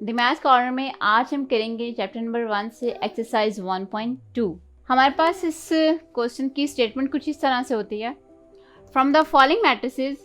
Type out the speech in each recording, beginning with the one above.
The maths corner में आज हम करेंगे चैप्टर नंबर 1 से एक्सरसाइज 1.2। हमारे पास इस क्वेश्चन की स्टेटमेंट कुछ इस तरह से होती है, फ्रॉम द फॉलोइंग मैट्रिसेस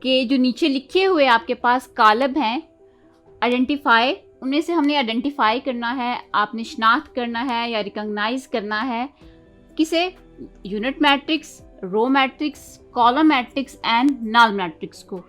के जो नीचे लिखे हुए आपके पास कॉलम हैं, आइडेंटिफाई, उनमें से हमने आइडेंटिफाई करना है, आपने शिनाख्त करना है या रिकॉग्नाइज करना है किसे, unit matrix, row matrix, column matrix and null matrix को।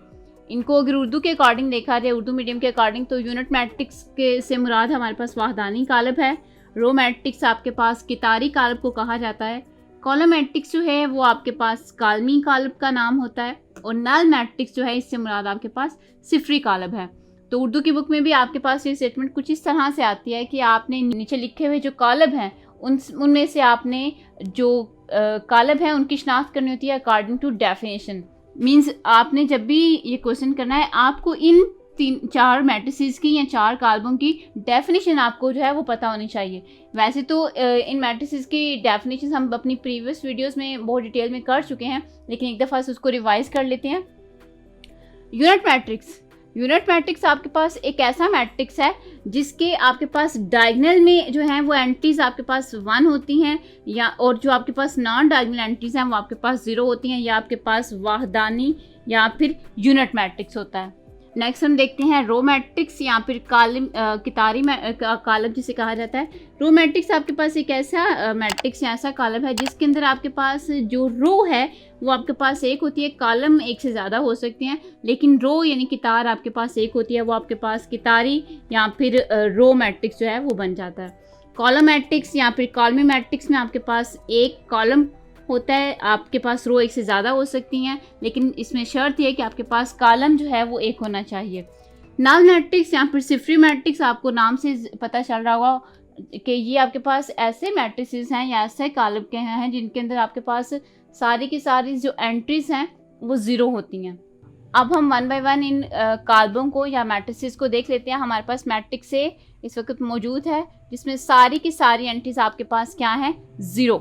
इनको अगर उर्दू के अकॉर्डिंग देखा जाए, उर्दू मीडियम के अकॉर्डिंग, तो यूनिट मैट्रिक्स के से मुराद हमारे पास वाहदानी कालब है, रो मैट्रिक्स आपके पास कितारी कालब को कहा जाता है, कॉलम मैट्रिक्स जो है वो आपके पास कालमी कालब का नाम होता है, और नल मैट्रिक्स जो है इससे मुराद आपके पास सिफरी कालब है। तो उर्दू की बुक में भी आपके पास ये स्टेटमेंट कुछ इस तरह से आती है कि आपने नीचे लिखे हुए जो कालब हैं उनमें से आपने जो कालब हैं उनकी शिनाख्त करनी होती है अकॉर्डिंग टू डेफिनेशन। मीन्स आपने जब भी ये क्वेश्चन करना है, आपको इन 3-4 मैट्रिसेस की या 4 कालबों की डेफिनेशन आपको जो है वो पता होनी चाहिए। वैसे तो इन मैट्रिसेस की डेफिनेशन हम अपनी प्रीवियस वीडियोस में बहुत डिटेल में कर चुके हैं, लेकिन एक दफ़ा से उसको रिवाइज कर लेते हैं। यूनिट मैट्रिक्स आपके पास एक ऐसा मैट्रिक्स है जिसके आपके पास डायगोनल में जो है वो एंट्रीज आपके पास 1 होती हैं, या और जो आपके पास नॉन डायगोनल एंट्रीज हैं वो आपके पास 0 होती हैं, या आपके पास वाहदानी या फिर यूनिट मैट्रिक्स होता है। नेक्स्ट हम देखते हैं रो मैट्रिक्स या फिर कितारी कालब जिसे कहा जाता है। रो मैट्रिक्स आपके पास एक ऐसा मैट्रिक्स या ऐसा कालब है जिसके अंदर आपके पास जो रो है वो आपके पास एक होती है, कॉलम एक से ज़्यादा हो सकते हैं, लेकिन रो यानी कितार आपके पास एक होती है, वो आपके पास कितारी या फिर रो मैट्रिक्स जो है वो बन जाता है। कॉलम मैट्रिक्स या फिर कॉलमी मैट्रिक्स में आपके पास एक कॉलम होता है, आपके पास रो एक से ज़्यादा हो सकती हैं, लेकिन इसमें शर्त है कि आपके पास कॉलम जो है वो एक होना चाहिए। नल मैट्रिक्स या फिर सिफरी मैट्रिक्स, आपको नाम से पता चल रहा होगा कि ये आपके पास ऐसे मैट्रिसेस हैं या ऐसे कॉलम के हैं जिनके अंदर आपके पास सारी की सारी जो एंट्रीज हैं वो 0 होती हैं। अब हम 1 बाय 1 इन कॉलमों को या मैट्रिसेस को देख लेते हैं। हमारे पास मैट्रिक्स ए इस वक्त मौजूद है जिसमें सारी की सारी एंट्रीज आपके पास क्या है, 0।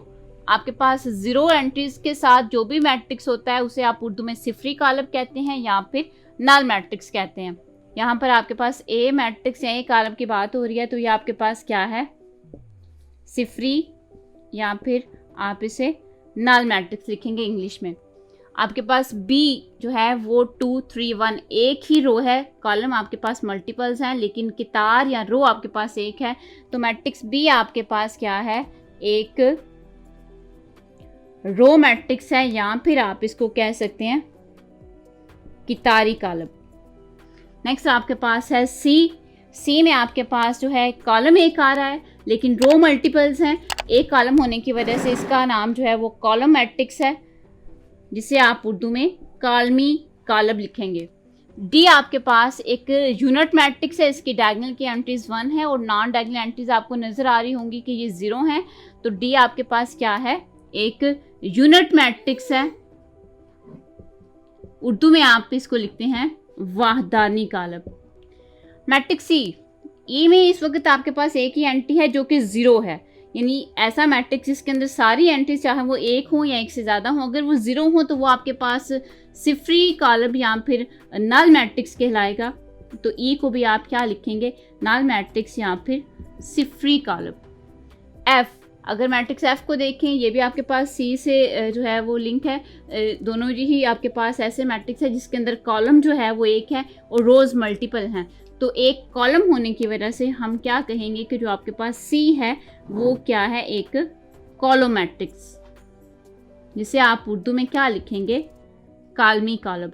आपके पास 0 एंट्रीज के साथ जो भी मैट्रिक्स होता है उसे आप उर्दू में सिफरी कालब कहते हैं या फिर नल मैट्रिक्स कहते हैं। यहाँ पर आपके पास ए मैट्रिक्स या ए कालब की बात हो रही है, तो ये आपके पास क्या है, सिफरी, या फिर आप इसे नल मैट्रिक्स लिखेंगे इंग्लिश में। आपके पास बी जो है वो 2, 3, 1 एक ही रो है, कॉलम आपके पास मल्टीपल्स हैं, लेकिन कितार या रो आपके पास एक है, तो मैट्रिक्स बी आपके पास क्या है, एक रो मैट्रिक्स है, या फिर आप इसको कह सकते हैं कितारी कालब। नेक्स्ट आपके पास है सी में आपके पास जो है कॉलम एक आ रहा है लेकिन रो मल्टीपल्स हैं, एक कॉलम होने की वजह से इसका नाम जो है वो कॉलम मैट्रिक्स है, जिसे आप उर्दू में कालमी कालब लिखेंगे। डी आपके पास एक यूनिट मैट्रिक्स है, इसकी डायगोनल की एंट्रीज 1 है और नॉन डायगोनल एंट्रीज आपको नज़र आ रही होंगी कि ये 0 हैं, तो डी आपके पास क्या है, एक यूनिट मैट्रिक्स है। उर्दू में आप इसको लिखते हैं वाहदानी कालब। मैट्रिक्स सी, ई में इस वक्त आपके पास एक ही एंट्री है जो कि 0 है, यानी ऐसा मैट्रिक्स जिसके अंदर सारी एंट्रीज चाहे वो एक हो या एक से ज़्यादा हो, अगर वो 0 हो तो वो आपके पास सिफरी कालब या फिर नल मैट्रिक्स कहलाएगा। तो ई को भी आप क्या लिखेंगे, नल मैट्रिक्स या फिर सिफरी कालब। एफ, अगर मैट्रिक्स एफ को देखें, ये भी आपके पास सी से जो है वो लिंक है, दोनों ही आपके पास ऐसे मैट्रिक्स है जिसके अंदर कॉलम जो है वो एक है और रोज मल्टीपल हैं, तो एक कॉलम होने की वजह से हम क्या कहेंगे कि जो आपके पास सी है वो क्या है, एक कॉलम मैट्रिक्स, जिसे आप उर्दू में क्या लिखेंगे, कालमी कालब।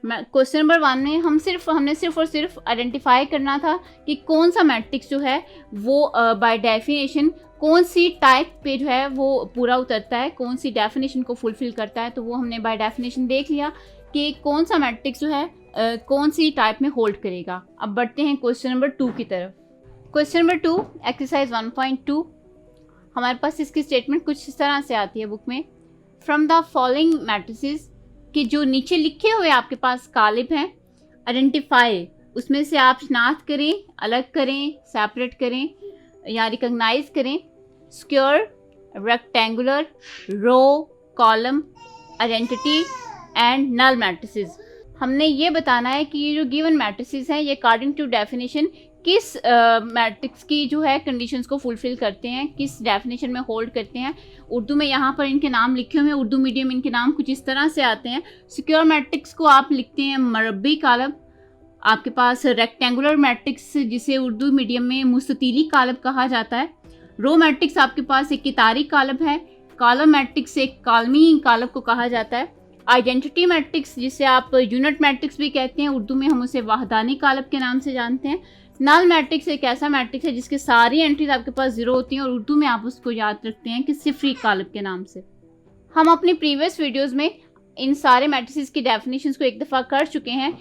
क्वेश्चन नंबर 1 में हमने सिर्फ और सिर्फ आइडेंटिफाई करना था कि कौन सा मैट्रिक्स जो है वो बाय डेफिनेशन कौन सी टाइप पे जो है वो पूरा उतरता है, कौन सी डेफिनेशन को फुलफिल करता है, तो वो हमने बाय डेफिनेशन देख लिया कि कौन सा मैट्रिक्स जो है कौन सी टाइप में होल्ड करेगा। अब बढ़ते हैं क्वेश्चन नंबर 2 की तरफ। क्वेश्चन नंबर 2 एक्सरसाइज 1.2, हमारे पास इसकी स्टेटमेंट कुछ इस तरह से आती है बुक में, फ्रॉम द फॉलोइंग मैट्रिसेस कि जो नीचे लिखे हुए आपके पास कालिब हैं, आइडेंटिफाई, उसमें से आप शिनाख्त करें, अलग करें, सेपरेट करें या रिकॉग्नाइज करें, square, rectangular, row, column, identity and null matrices. हमने ये बताना है कि ये जो गिवन मैट्रिसेस हैं ये अकॉर्डिंग टू डेफिनेशन किस मैट्रिक्स की जो है कंडीशंस को फुलफिल करते हैं, किस डेफिनेशन में होल्ड करते हैं। उर्दू में यहाँ पर इनके नाम लिखे हुए हैं, उर्दू मीडियम इनके नाम कुछ इस तरह से आते हैं। सिक्योर मैट्रिक्स को आप लिखते हैं मरबी कालब। आपके पास रेक्टेंगुलर मैट्रिक्स जिसे उर्दू मीडियम में मुस्ततीली कालब कहा जाता है। रो मैट्रिक्स आपके पास एक कितारी कालब है। कॉलम मैट्रिक्स एक कॉलमी कालब को कहा जाता है। आइडेंटिटी मैट्रिक्स जिसे आप यूनिट मैट्रिक्स भी कहते हैं, उर्दू में हम उसे वाहदानी कालब के नाम से जानते हैं। नल मैट्रिक्स एक ऐसा मैट्रिक्स है जिसके सारी एंट्रीज आपके पास 0 होती हैं और उर्दू में आप उसको याद रखते हैं कि सिफरी कालब के नाम से। हम अपनी प्रीवियस वीडियोस में इन सारे मैट्रिसेस की डेफिनेशंस को एक दफ़ा कर चुके हैं,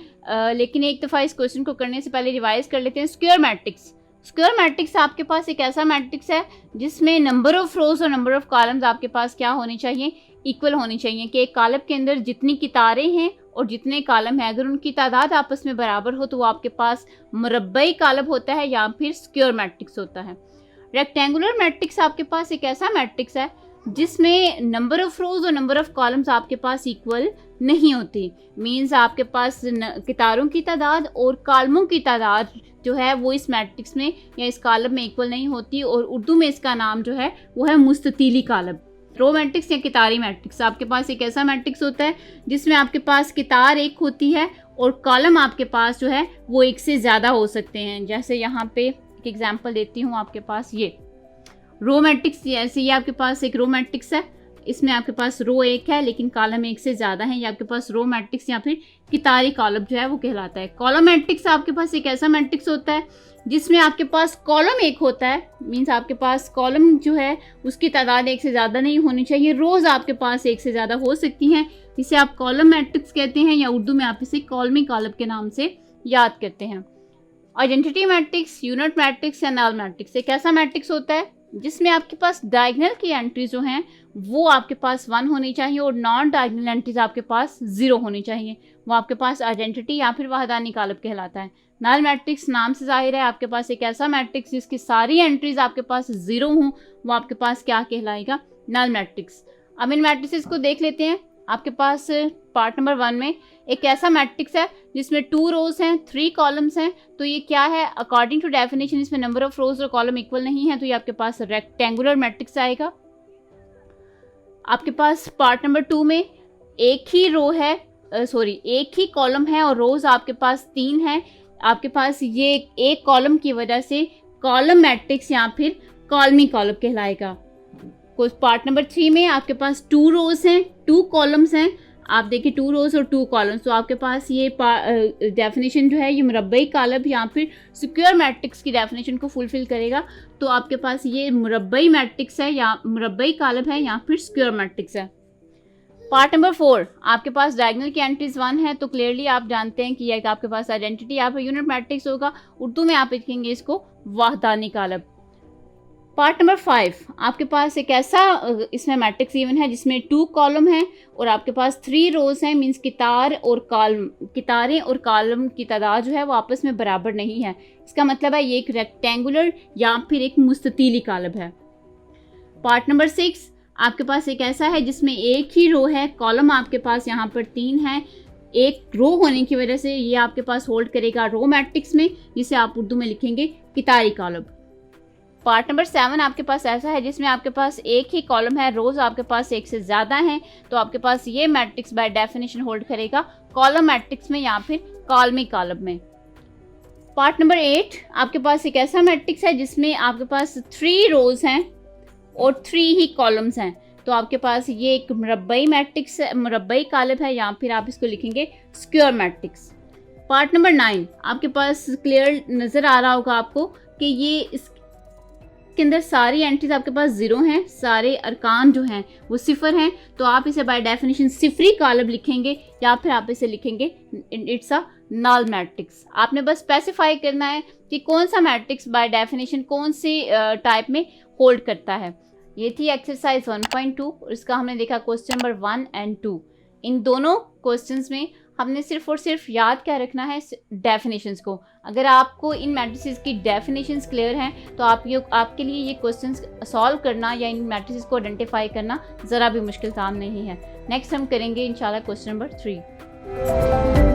लेकिन एक दफ़ा इस क्वेश्चन को करने से पहले रिवाइज कर लेते हैं। Square matrix. स्क्वायर मैट्रिक्स आपके पास एक ऐसा मैट्रिक्स है जिसमें नंबर ऑफ रोज और नंबर ऑफ कॉलम्स आपके पास क्या होनी चाहिए, इक्वल होनी चाहिए, कि एक कॉलम के अंदर जितनी कितारें हैं और जितने कॉलम हैं अगर उनकी तादाद आपस में बराबर हो तो वो आपके पास मुरब्बई कालब होता है या फिर स्क्वायर मैट्रिक्स होता है। रेक्टेंगुलर मैट्रिक्स आपके पास एक ऐसा मैट्रिक्स है जिसमें नंबर ऑफ रोज और नंबर ऑफ कॉलम्स आपके पास इक्वल नहीं होती। मींस आपके पास कितारों की तादाद और कॉलमों की तादाद जो है वो इस मैट्रिक्स में या इस कॉलम में इक्वल नहीं होती, और उर्दू में इसका नाम जो है वो है मुस्ततीली कालब। रो मैट्रिक्स या कितारी मैट्रिक्स आपके पास एक ऐसा मैट्रिक्स होता है जिसमें आपके पास कितार एक होती है और कॉलम आपके पास जो है वो एक से ज़्यादा हो सकते हैं। जैसे यहाँ पे एक एग्जांपल देती हूँ, आपके पास ये रो मैट्रिक्स, जैसे ये आपके पास एक रो मैट्रिक्स है, इसमें आपके पास रो एक है लेकिन कॉलम एक से ज़्यादा है, ये आपके पास रो मैट्रिक्स या फिर कितारी कॉलम जो है वो कहलाता है। कॉलम मैट्रिक्स आपके पास एक ऐसा मैट्रिक्स होता है जिसमें आपके पास कॉलम एक होता है, मींस आपके पास कॉलम जो है उसकी तादाद एक से ज़्यादा नहीं होनी चाहिए, रोज़ आपके पास एक से ज़्यादा हो सकती हैं, इसे आप कॉलम मैट्रिक्स कहते हैं या उर्दू में आप इसे कॉलमी कॉलम के नाम से याद करते हैं। आइडेंटिटी मैट्रिक्स, यूनिट मैट्रिक्स या नल मैट्रिक्स एक ऐसा मैट्रिक्स होता है जिसमें आपके पास डायगोनल की एंट्रीज जो हैं वो आपके पास 1 होनी चाहिए और नॉन डायगोनल एंट्रीज आपके पास 0 होनी चाहिए, वो आपके पास आइडेंटिटी या फिर वाहदानी कालब कहलाता है। नल मैट्रिक्स नाम से जाहिर है आपके पास एक ऐसा मैट्रिक्स जिसकी सारी एंट्रीज आपके पास 0 हों, वो आपके पास क्या कहलाएगा, नल मैट्रिक्स। अब इन मैट्रिसेस को देख लेते हैं। आपके पास पार्ट नंबर 1 में एक ऐसा मैट्रिक्स है जिसमें 2 रोज हैं 3 कॉलम्स हैं, तो ये क्या है, अकॉर्डिंग टू डेफिनेशन इसमें नंबर ऑफ रोज और कॉलम इक्वल नहीं है, तो ये आपके पास रेक्टेंगुलर मैट्रिक्स आएगा। आपके पास पार्ट नंबर 2 में एक ही रो है, एक ही कॉलम है और रोज आपके पास 3 हैं, आपके पास ये एक कॉलम की वजह से कॉलम मैट्रिक्स या फिर कॉलमी कॉलम कहलाएगा। पार्ट नंबर 3 में आपके पास 2 रोज हैं 2 कॉलम्स हैं, आप देखिए 2 रोज और 2 कॉलम्स, तो आपके पास ये डेफिनेशन जो है ये मुरब्बई कालब या फिर स्क्वायर मैट्रिक्स की डेफिनेशन को फुलफिल करेगा। तो आपके पास ये मुरब्बई मैट्रिक्स है या मुरब्बई कालब है या फिर स्क्वायर मैट्रिक्स है। पार्ट नंबर 4 आपके पास डायगोनल की एंट्रीज 1 है, तो क्लियरली आप जानते हैं कि ये आपके पास आइडेंटिटी या फिर यूनिट मैट्रिक्स होगा, उर्दू में आप लिखेंगे इसको वाहदानी कालब। पार्ट नंबर 5 आपके पास एक ऐसा इसमें मैट्रिक्स गिवन है जिसमें 2 कॉलम हैं और आपके पास 3 रोज हैं, मींस कितारें और कॉलम की तादाद जो है वो आपस में बराबर नहीं है, इसका मतलब है ये एक रेक्टेंगुलर या फिर एक मुस्ततीली कालब है। पार्ट नंबर 6 आपके पास एक ऐसा है जिसमें एक ही रो है, कॉलम आपके पास यहाँ पर 3 है, एक रो होने की वजह से ये आपके पास होल्ड करेगा रो मैट्रिक्स में, जिसे आप उर्दू में लिखेंगे कितारी कॉलम। पार्ट नंबर 7 आपके पास ऐसा है जिसमें आपके पास एक ही कॉलम है, रोज आपके पास एक से ज़्यादा हैं, तो आपके पास ये मैट्रिक्स बाय डेफिनेशन होल्ड करेगा कॉलम मैट्रिक्स में या फिर कॉलमी कॉलम में। पार्ट नंबर 8 आपके पास एक ऐसा मैट्रिक्स है जिसमें आपके पास 3 रोज हैं और 3 ही कॉलम्स हैं, तो आपके पास ये एक मुरब्बई मैट्रिक्स मुरब्बई कालब है या फिर आप इसको लिखेंगे स्क्वायर मैट्रिक्स। पार्ट नंबर 9 आपके पास क्लियर नज़र आ रहा होगा आपको कि ये इसके अंदर सारी एंट्रीज आपके पास 0 हैं, सारे अरकान जो हैं वो 0 हैं, तो आप इसे बाय डेफिनेशन सिफरी कालब लिखेंगे या फिर आप इसे लिखेंगे इट्स अ नल मैट्रिक्स। आपने बस स्पेसिफाई करना है कि कौन सा मैट्रिक्स बाय डेफिनेशन कौन सी टाइप में होल्ड करता है। ये थी एक्सरसाइज 1.2 और इसका हमने देखा क्वेश्चन नंबर 1 और 2। इन दोनों क्वेश्चंस में हमने सिर्फ और सिर्फ याद क्या रखना है, डेफिनेशंस को। अगर आपको इन मैट्रिसेस की डेफिनेशंस क्लियर हैं तो आपके लिए ये क्वेश्चंस सॉल्व करना या इन मैट्रिसेस को आइडेंटिफाई करना ज़रा भी मुश्किल काम नहीं है। नेक्स्ट हम करेंगे इंशाल्लाह क्वेश्चन नंबर 3।